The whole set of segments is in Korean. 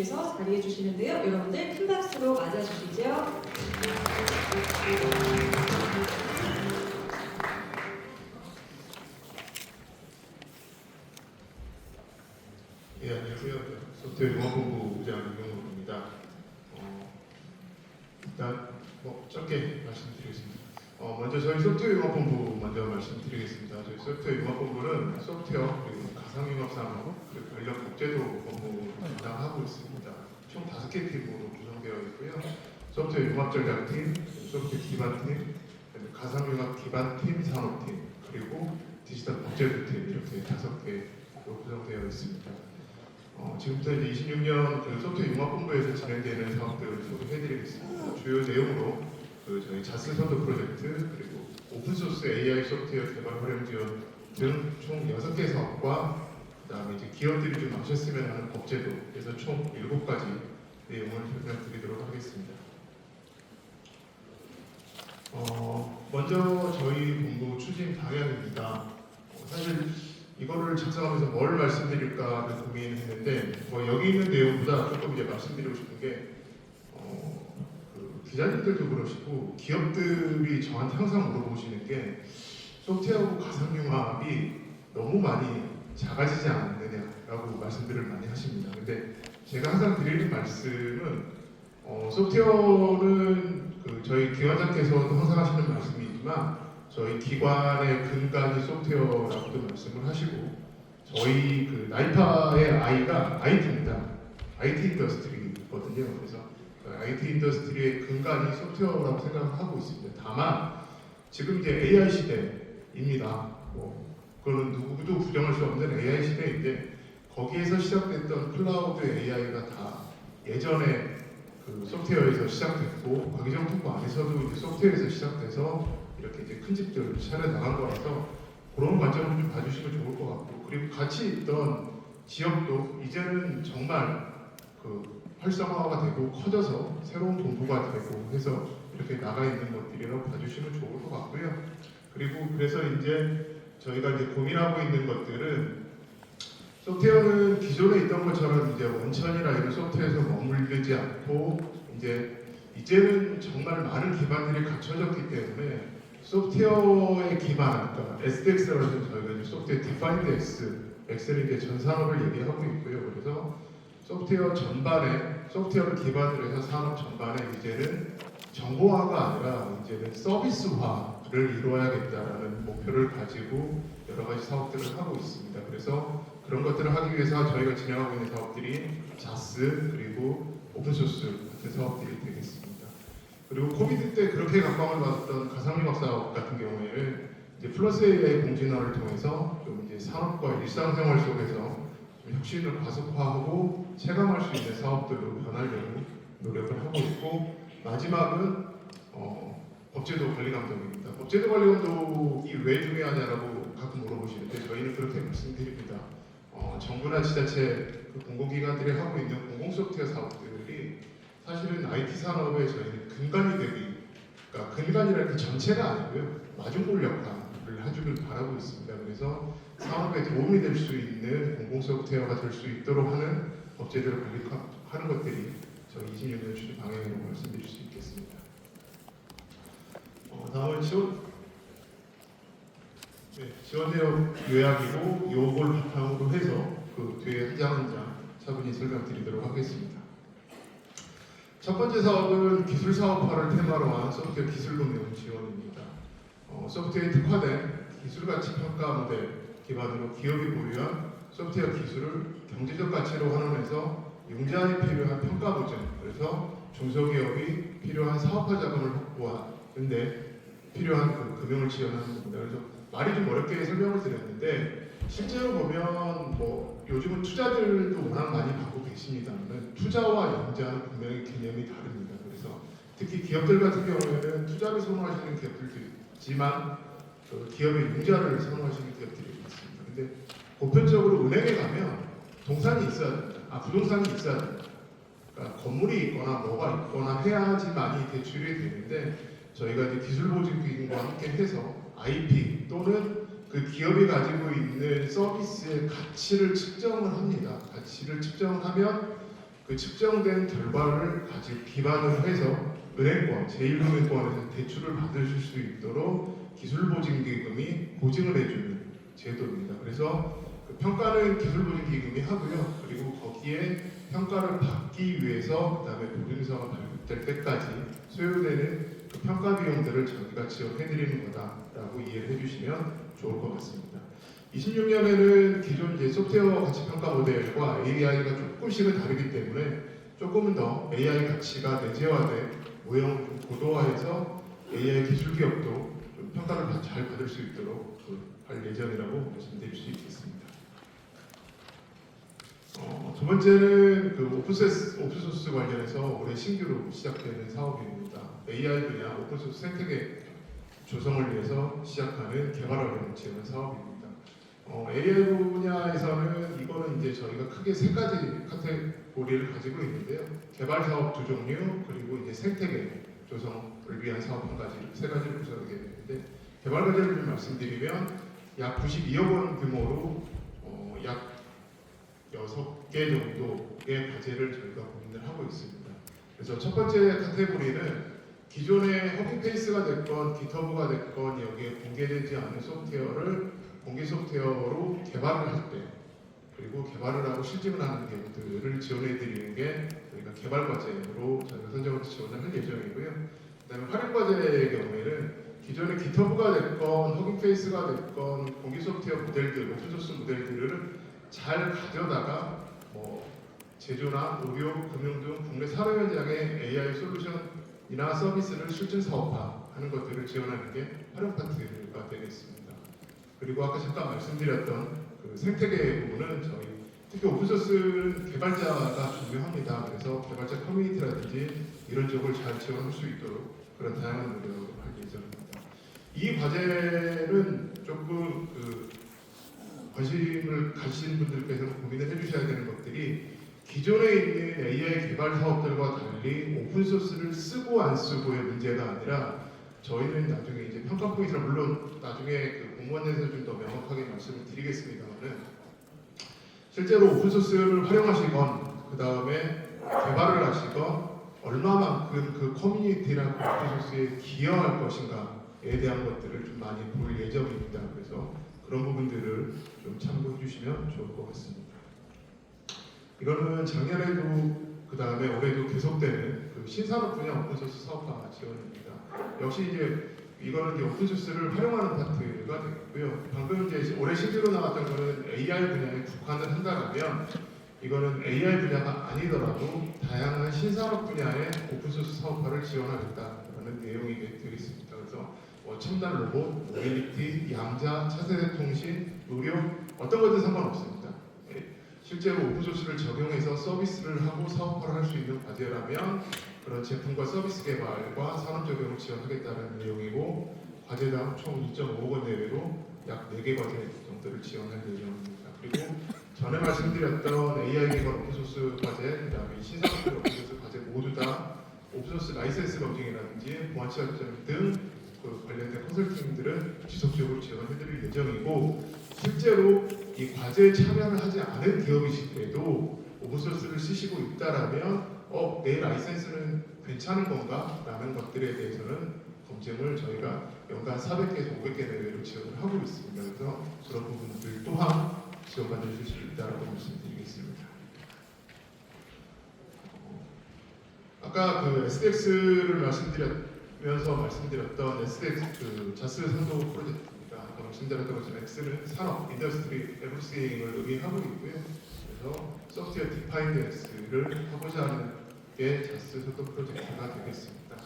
대표님께서 자리해 주시는데요. 여러분들 큰 박수로 맞아주시죠. 예, 안녕하세요. 소프트웨어 융합본부 부장 이경호입니다. 일단 짧게 말씀드리겠습니다. 먼저 저희 소프트웨어 융합본부 먼저 말씀드리겠습니다. 저희 소프트웨어 융합본부는 소프트웨어 그리고 가상융합 산업 그리고 전력 국제도 업무 담당하고 있습니다. 총 5개 팀으로 구성되어 있고요. 소프트웨어 융합 전략팀, 소프트웨어 기반팀, 가상융합 기반팀, 산업팀, 그리고 디지털 국제도팀 이렇게 5개로 구성되어 있습니다. 지금부터 이제 26년 그 소프트웨어 융합본부에서 진행되는 사업들을 소개해드리겠습니다. 주요 내용으로 저희 자스 선도 프로젝트 그리고 오픈소스 AI 소프트웨어 개발 활용 지원 등 총 6개 사업과 그다음에 이제 기업들이 좀 아셨으면 하는 법제도 그래서 총 7가지 내용을 설명드리도록 하겠습니다. 먼저 저희 본부 추진 방향입니다. 사실 이거를 작성하면서 뭘 말씀드릴까 고민을 했는데 여기 있는 내용보다 조금 이제 말씀드리고 싶은 게 기자님들도 그러시고 기업들이 저한테 항상 물어보시는 게 소프트웨어하고 가상융합이 너무 많이 작아지지 않느냐라고 말씀들을 많이 하십니다. 근데 제가 항상 드리는 말씀은 소프트웨어는 저희 기관장께서도 항상 하시는 말씀이지만 저희 기관의 근간이 소프트웨어라고도 말씀을 하시고 저희 나이파의 I가 IT입니다. IT 인더스트리거든요. 그래서 IT 인더스트리의 근간이 소프트웨어라고 생각하고 있습니다. 다만 지금 이제 AI 시대입니다. 그거는 누구도 부정할 수 없는 AI 시대인데 거기에서 시작됐던 클라우드 AI가 다 예전에 소프트웨어에서 시작됐고 과기정 통보 안에서도 이제 소프트웨어에서 시작돼서 이렇게 이제 큰 집들 차려 나간 거라서 그런 관점으로 좀 봐주시면 좋을 것 같고 그리고 같이 있던 지역도 이제는 정말 활성화가 되고 커져서 새로운 본부가 되고 해서 이렇게 나가 있는 것들이라고 봐주시면 좋을 것 같고요. 그리고 그래서 이제 저희가 이제 고민하고 있는 것들은 소프트웨어는 기존에 있던 것처럼 이제 원천이나 이런 소프트웨어에서 머물지 않고 이제는 정말 많은 기반들이 갖춰졌기 때문에 소프트웨어의 기반, 그러니까 SDX라고 해서 저희가 이제 소프트웨어 디파인드 X, X는 이제 전 산업을 얘기하고 있고요. 그래서 소프트웨어 전반에 소프트웨어를 기반으로 해서 산업 전반에 이제는 정보화가 아니라 이제는 서비스화를 이루어야겠다라는 목표를 가지고 여러 가지 사업들을 하고 있습니다. 그래서 그런 것들을 하기 위해서 저희가 진행하고 있는 사업들이 자스 그리고 오픈소스 같은 사업들이 되겠습니다. 그리고 코비드 때 그렇게 각광을 받았던 가상융합 사업 같은 경우에는 이제 플러스 AI 공진화를 통해서 좀 이제 산업과 일상생활 속에서 좀 혁신을 가속화하고 체감할 수 있는 사업들로 변하려고 노력을 하고 있고 마지막은 법제도 관리 감독입니다. 법제도 관리 감독이 왜 중요하냐라고 가끔 물어보시는데 저희는 그렇게 말씀드립니다. 정부나 지자체 공공기관들이 하고 있는 공공소프트웨어 사업들이 사실은 IT 산업에 저희는 근간이 되기, 그러니까 근간이라는 그 전체가 아니고요. 마중물 역할을 해주길 바라고 있습니다. 그래서 산업에 도움이 될 수 있는 공공소프트웨어가 될 수 있도록 하는 법제도를 관리하는 것들이 저희 26년 추진 방향이라고 말씀드릴 수 있겠습니다. 다음은 지원 내역 요약이고 요걸 바탕으로 해서 그 뒤에 한 장 한 장 차분히 설명드리도록 하겠습니다. 첫 번째 사업은 기술 사업화를 테마로 한 소프트웨어 기술 동용 지원입니다. 소프트웨어에 특화된 기술 가치 평가 모델 기반으로 기업이 보유한 소프트웨어 기술을 경제적 가치로 환원해서 융자에 필요한 평가 보증, 그래서 중소기업이 필요한 사업화 자금을 확보하는데 필요한 금융을 지원하는 겁니다. 그래서 말이 좀 어렵게 설명을 드렸는데 실제로 보면 요즘은 투자들도 워낙 많이 받고 계십니다만 투자와 융자는 분명히 개념이 다릅니다. 그래서 특히 기업들 같은 경우에는 투자를 선호하시는 기업들도 있지만 기업의 융자를 선호하시는 기업들이 있습니다. 근데 보편적으로 은행에 가면 동산이 있어야 됩니다. 부동산이 있어야 됩니다. 그러니까 건물이 있거나 뭐가 있거나 해야지만이 대출이 되는데 저희가 이제 기술보증기금과 함께 해서 IP 또는 그 기업이 가지고 있는 서비스의 가치를 측정을 합니다. 가치를 측정하면 그 측정된 결과를 가지고 기반으로 해서 은행권, 제1금융권에서 대출을 받으실 수 있도록 기술보증기금이 보증을 해주는 제도입니다. 그래서 그 평가는 기술보증기금이 하고요. 그리고 거기에 평가를 받기 위해서 그다음에 보증서가 발급될 때까지 소요되는 그 평가 비용들을 저희가 지원해드리는 거다라고 이해를 해주시면 좋을 것 같습니다. 26년에는 기존 이제 소프트웨어 가치 평가 모델과 AI가 조금씩은 다르기 때문에 조금은 더 AI 가치가 내재화돼 모형을 좀 고도화해서 AI 기술 기업도 좀 평가를 잘 받을 수 있도록 할 예정이라고 말씀드릴 수 있겠습니다. 두 번째는 그 오픈소스 관련해서 올해 신규로 시작되는 사업입니다. AI 분야 오픈소스 생태계 조성을 위해서 시작하는 개발원을 지원한 사업입니다. AI 분야에서는 이거는 이제 저희가 크게 세 가지 카테고리를 가지고 있는데요. 개발 사업 두 종류 그리고 이제 생태계 조성을 위한 사업 한 가지 세 가지를 구성하게 되는데 개발 과제를 좀 말씀드리면 약 92억 원 규모로 약 6개 정도의 과제를 저희가 고민을 하고 있습니다. 그래서 첫 번째 카테고리는 기존의 허밍페이스가 됐건 깃허브가 됐건 여기에 공개되지 않은 소프트웨어를 공개 소프트웨어로 개발을 할 때 그리고 개발을 하고 실증을 하는 기업들을 지원해 드리는 게 저희가 개발 과제로 저희가 선정해서 지원을 할 예정이고요. 그다음에 활용 과제의 경우에는 기존의 깃허브가 됐건 허밍페이스가 됐건 공개 소프트웨어 모델들, 오픈소스 모델들을 잘 가져다가 제조나 의료, 금융 등 국내 산업 현장의 AI 솔루션이나 서비스를 실증 사업화하는 것들을 지원하는 게 활용 파트가 되겠습니다. 그리고 아까 잠깐 말씀드렸던 그 생태계 부분은 저희 특히 오픈소스는 개발자가 중요합니다. 그래서 개발자 커뮤니티라든지 이런 쪽을 잘 지원할 수 있도록 그런 다양한 노력을 할 예정입니다. 이 과제는 조금 관심을 가지신 분들께서는 고민을 해주셔야 되는 것들이 기존에 있는 AI 개발 사업들과 달리 오픈소스를 쓰고 안 쓰고의 문제가 아니라 저희는 나중에 이제 평가 포인트를 물론 나중에 그 공무원에서 좀 더 명확하게 말씀을 드리겠습니다만은 실제로 오픈소스를 활용하시건 그 다음에 개발을 하시건 얼마만큼 그 커뮤니티나 그 오픈소스에 기여할 것인가에 대한 것들을 좀 많이 볼 예정입니다. 그래서 그런 부분들을 좀 참고해 주시면 좋을 것 같습니다. 이거는 작년에도 그 다음에 올해도 계속되는 그 신산업 분야 오픈소스 사업화 지원입니다. 역시 이제 이거는 이제 오픈소스를 활용하는 파트가 되겠고요. 방금 이제 올해 신규로 나왔던 거는 AI 분야에 국한을 한다면 이거는 AI 분야가 아니더라도 다양한 신산업 분야의 오픈소스 사업화를 지원하겠다라는 내용이 되겠습니다. 그래서 첨단 로봇, 모빌리티, 양자, 차세대 통신, 의료 어떤 것든 상관없습니다. 실제로 오픈소스를 적용해서 서비스를 하고 사업화를 할 수 있는 과제라면 그런 제품과 서비스 개발과 산업 적용을 지원하겠다는 내용이고 과제당 총 2.5억 원 내외로 약 4개 과제 정도를 지원할 예정입니다. 그리고 전에 말씀드렸던 AI 개발 오픈소스 과제, 그다음에 신산업 오픈소스 과제 모두 다 오픈소스 라이센스 검증이라든지 보안치 작전 등 그 관련된 컨설팅들은 지속적으로 지원해드릴 예정이고 실제로 이 과제에 참여를 하지 않은 기업이시더라도 오픈소스를 쓰시고 있다라면 내 라이센스는 괜찮은 건가? 라는 것들에 대해서는 검증을 저희가 연간 400개에서 500개 내외로 지원을 하고 있습니다. 그래서 그런 부분들 또한 지원받을 수 있다라고 말씀드리겠습니다. 아까 그 SDX를 말씀드렸던 SDX 그 자스 선도 프로젝트입니다. 아까 말씀드렸던 것처럼 X는 산업, 인더스트리, 에브리싱을 의미하고 있고요. 그래서 소프트웨어 디파인드 X를 하고자 하는 게 자스 선도 프로젝트가 되겠습니다.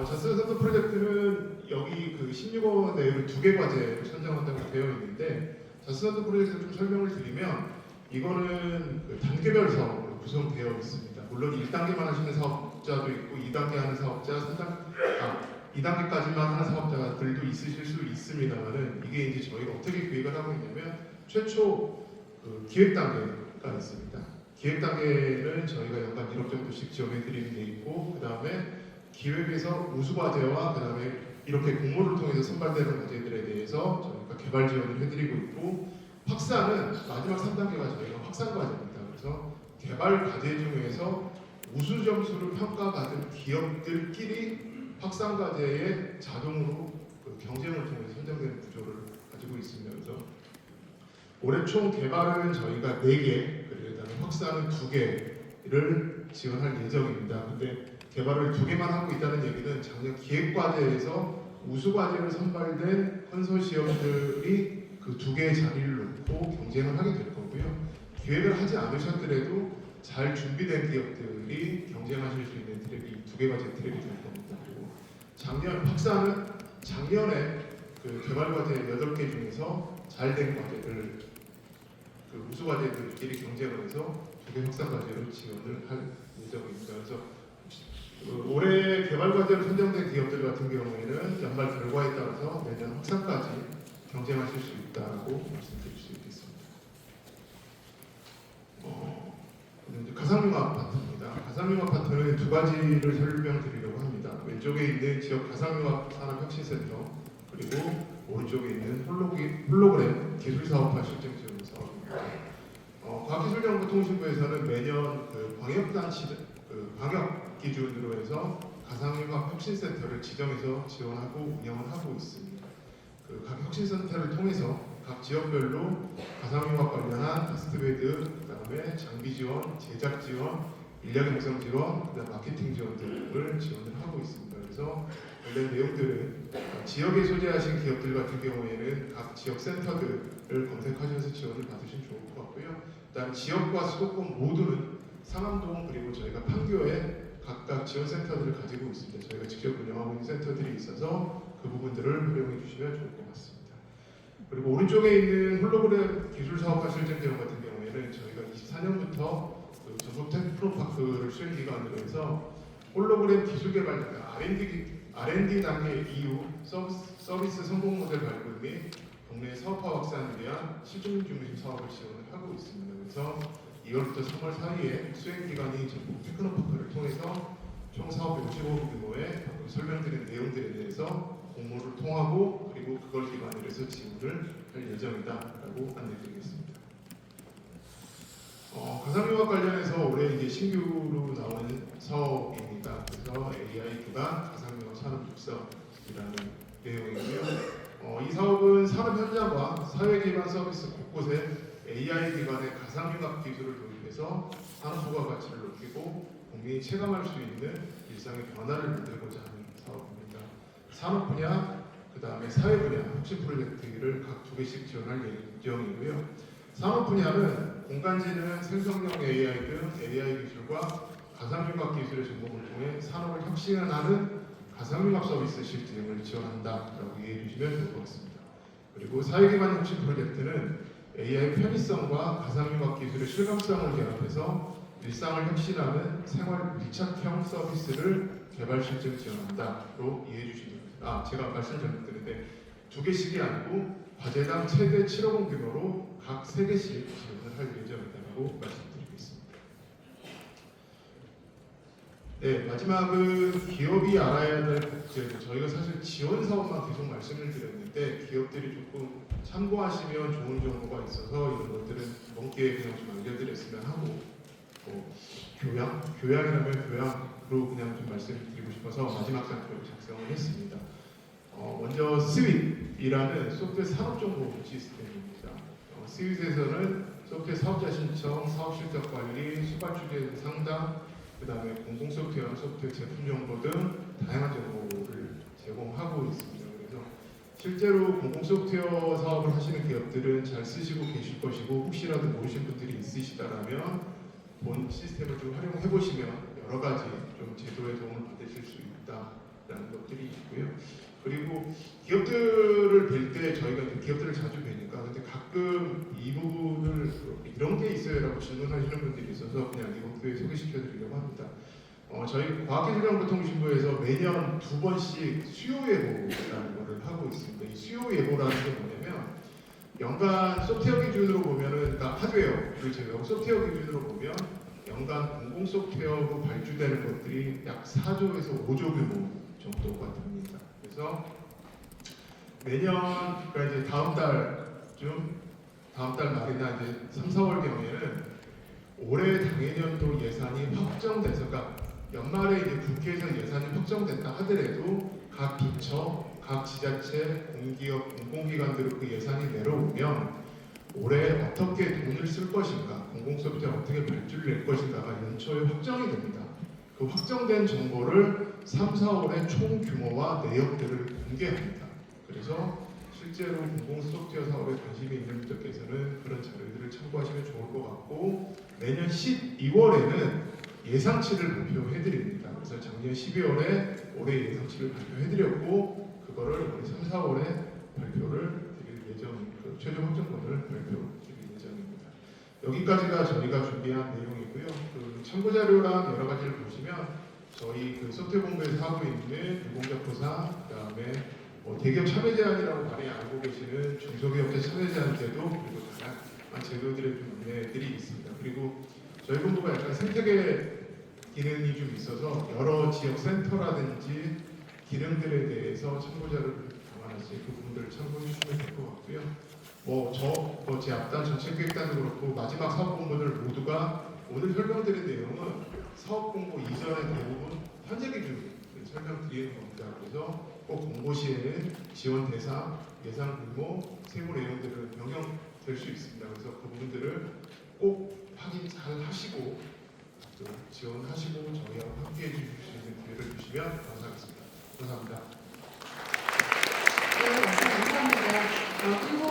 자스 선도 프로젝트는 여기 그 16억 원 내외로 2개 과제를 선정한다고 되어 있는데 자스 선도 프로젝트를 좀 설명을 드리면 이거는 그 단계별 사업으로 구성되어 있습니다. 물론 1단계만 하시는 사업자도 있고 2단계 하는 사업자, 2단계까지만 하는 사업자들도 있으실 수 있습니다만은 이게 이제 저희가 어떻게 기획을 하고 있냐면 최초 그 기획 단계가 있습니다. 기획 단계는 저희가 연간 1억 정도씩 지원해 드리는 게 있고 그 다음에 기획에서 우수 과제와 그 다음에 이렇게 공모를 통해서 선발되는 과제들에 대해서 저희가 개발 지원을 해드리고 있고 확산은 마지막 3단계가 저희가 확산 과제입니다. 그래서 개발 과제 중에서 우수 점수를 평가받은 기업들끼리 확산 과제에 자동으로 그 경쟁을 통해서 선정되는 구조를 가지고 있으면서 올해 총 개발은 저희가 4개, 그다음에 확산은 2개를 지원할 예정입니다. 근데 개발을 2개만 하고 있다는 얘기는 작년 기획과제에서 우수과제로 선발된 컨소시엄들이 그 2개의 자리를 놓고 경쟁을 하게 될 거고요. 기획을 하지 않으셨더라도 잘 준비된 기업들이 경쟁하실 수 있는 트랙이 2개 과제 트랙이 될 겁니다. 그리고 작년 확산은 작년에 그 개발 과제 8개 중에서 잘 된 과제를 그 우수 과제들끼리 경쟁을 해서 2개 확산 과제로 지원을 할 예정입니다. 그래서 올해 개발 과제로 선정된 기업들 같은 경우에는 연말 결과에 따라서 내년 확산까지 경쟁하실 수 있다고 말씀드릴 수 있겠습니다. 가상융합 파트입니다. 가상융합 파트는 2가지를 설명드리려고 합니다. 왼쪽에 있는 지역 가상융합 산업혁신센터, 그리고 오른쪽에 있는 홀로그램 기술사업화 실증 지원 사업입니다. 과학기술정보통신부에서는 매년 그 광역 기준으로 해서 가상융합 혁신센터를 지정해서 지원하고 운영을 하고 있습니다. 각 혁신센터를 통해서 각 지역별로 가상융합 관련한 테스트베드, 그다음에 장비 지원, 제작 지원, 인력 양성 지원, 그다음 마케팅 지원 등을 지원을 하고 있습니다. 그래서 관련 내용들은 지역에 소재하신 기업들 같은 경우에는 각 지역 센터들을 검색하셔서 지원을 받으시면 좋을 것 같고요. 그다음 지역과 수도권 모두는 상암동 그리고 저희가 판교에 각각 지원 센터들을 가지고 있습니다. 저희가 직접 운영하고 있는 센터들이 있어서 그 부분들을 활용해 주시면 좋을 것 같습니다. 그리고 오른쪽에 있는 홀로그램 기술사업화 실증 지원 같은 경우에는 저희가 24년부터 그 전국 테크노파크를 수행 기관으로 해서 홀로그램 기술 개발 R&D 단계 이후 서비스 성공 모델 발굴 및 국내 사업화 확산을 위한 시중 중심 사업을 지원을 하고 있습니다. 그래서 2월부터 3월 사이에 수행 기관이 전국 테크노파크를 통해서 총 사업 55억 규모의 설명드린 내용들에 대해서 공모를 통하고 그리고 그걸 기반으로 해서 지원을 할 예정이다라고 안내드리겠습니다. 가상융합 관련해서 올해 이제 신규로 나오는 사업입니다. 그래서 AI 기반 가상융합 산업 육성이라는 내용이고요. 이 사업은 산업 현장과 사회 기반 서비스 곳곳에 AI 기반의 가상융합 기술을 도입해서 산업 부가가치를 높이고 국민이 체감할 수 있는 일상의 변화를 만들고자 하는 사업입니다. 산업 분야, 그 다음에 사회 분야 혁신 프로젝트를 각 2개씩 지원할 예정이고요. 산업 분야는 공간지능, 생성형 AI 등 AI 기술과 가상융합 기술의 접목을 통해 산업을 혁신하는 가상융합 서비스 실증을 지원한다라고 이해해 주시면 좋을 것 같습니다. 그리고 사회 기반 혁신 프로젝트는 AI 편의성과 가상융합 기술의 실감성을 결합해서 일상을 혁신하는 생활 밀착형 서비스를 개발 실증 지원한다로 이해해 주시면 됩니다. 제가 말씀 좀 드렸는데 2개씩이 아니고 과제당 최대 7억 원 규모로 각 3개씩 지원을 할 예정이라고 말씀드리겠습니다. 네, 마지막은 기업이 알아야 될 복제. 저희가 사실 지원 사업만 계속 말씀을 드렸는데 기업들이 조금 참고하시면 좋은 정보가 있어서 이런 것들은 이번 기회에 그냥 좀 알려드렸으면 하고 교양이라면 교양으로 그냥 좀 말씀드리고 싶어서 마지막 장표를 작성을 했습니다. 먼저 스윗이라는 소프트웨어 산업정보 시스템입니다. 스윗에서는 소프트웨어 사업자 신청, 사업 실적 관리, 수발 추진 상담, 그 다음에 공공 소프트웨어, 소프트웨어 제품 정보 등 다양한 정보를 제공하고 있습니다. 그래서 실제로 공공 소프트웨어 사업을 하시는 기업들은 잘 쓰시고 계실 것이고 혹시라도 모르신 분들이 있으시다라면 본 시스템을 좀 활용해 보시면 여러 가지 좀 제도에 도움을 받으실 수 있다라는 것들이 있고요. 그리고 기업들을 뵐 때 저희가 기업들을 자주 뵈니까 근데 가끔 이 부분을 이런 게 있어요라고 질문하시는 분들이 있어서 그냥 이번 기회에 소개시켜드리려고 합니다. 저희 과학기술정보통신부에서 매년 2번씩 수요 예보라는 것을 하고 있습니다. 이 수요 예보라는 게 뭐냐면 연간 소프트웨어 기준으로 보면은 그러니까 하드웨어를 제외하고 소프트웨어 기준으로 보면 연간 공공 소프트웨어로 발주되는 것들이 약 4조에서 5조 규모 정도가 됩니다. 그래서 매년 그러니까 이제 다음 달 말이나 이제 3, 4월 경에는 올해 당해년도 예산이 확정돼서가 연말에 이제 국회에서 예산이 확정됐다 하더라도 각 부처, 각 지자체, 공기업, 공공기관들로 그 예산이 내려오면 올해 어떻게 돈을 쓸 것인가, 공공소비자 어떻게 발주를 낼 것인가가 연초에 확정이 됩니다. 그 확정된 정보를 3, 4월에 총 규모와 내역들을 공개합니다. 그래서 실제로 공공소프트웨어 사업에 관심이 있는 분들께서는 그런 자료들을 참고하시면 좋을 것 같고, 내년 12월에는 예상치를 발표해드립니다. 그래서 작년 12월에 올해 예상치를 발표해드렸고, 그거를 올해 3, 4월에 발표를 드릴 예정, 그 최종 확정본을 발표드릴 예정입니다. 여기까지가 저희가 준비한 내용이고요. 그 참고 자료랑 여러 가지를 보시면 저희 그 소프트웨어 공부에서 하고 있는 유공자 보상, 그다음에 대기업 참여 제한이라고 많이 알고 계시는 중소기업자 참여 제한 제도, 그리고 다양한 제도들의 좀 안내들이 있습니다. 그리고 저희 본부가 약간 생태계 기능이 좀 있어서 여러 지역 센터라든지 기능들에 대해서 참고자를 담아놨으니 그 부분들을 참고해 주시면 될 것 같고요. 제 앞단 정책기획단도 그렇고 마지막 사업공모들 모두가 오늘 설명드린 내용은 사업공모 이전의 대부분 현재 기준 설명드리는 겁니다. 그래서 꼭 공고 시에는 지원 대상, 예산 규모, 세부 내용들을 변경될 수 있습니다. 그래서 그 부분들을 꼭 확인 잘 하시고 또 지원하시고 저희하고 함께해 주실 수 있는 기회를 주시면 감사하겠습니다. 감사합니다. 네, 말씀 감사합니다. 그리고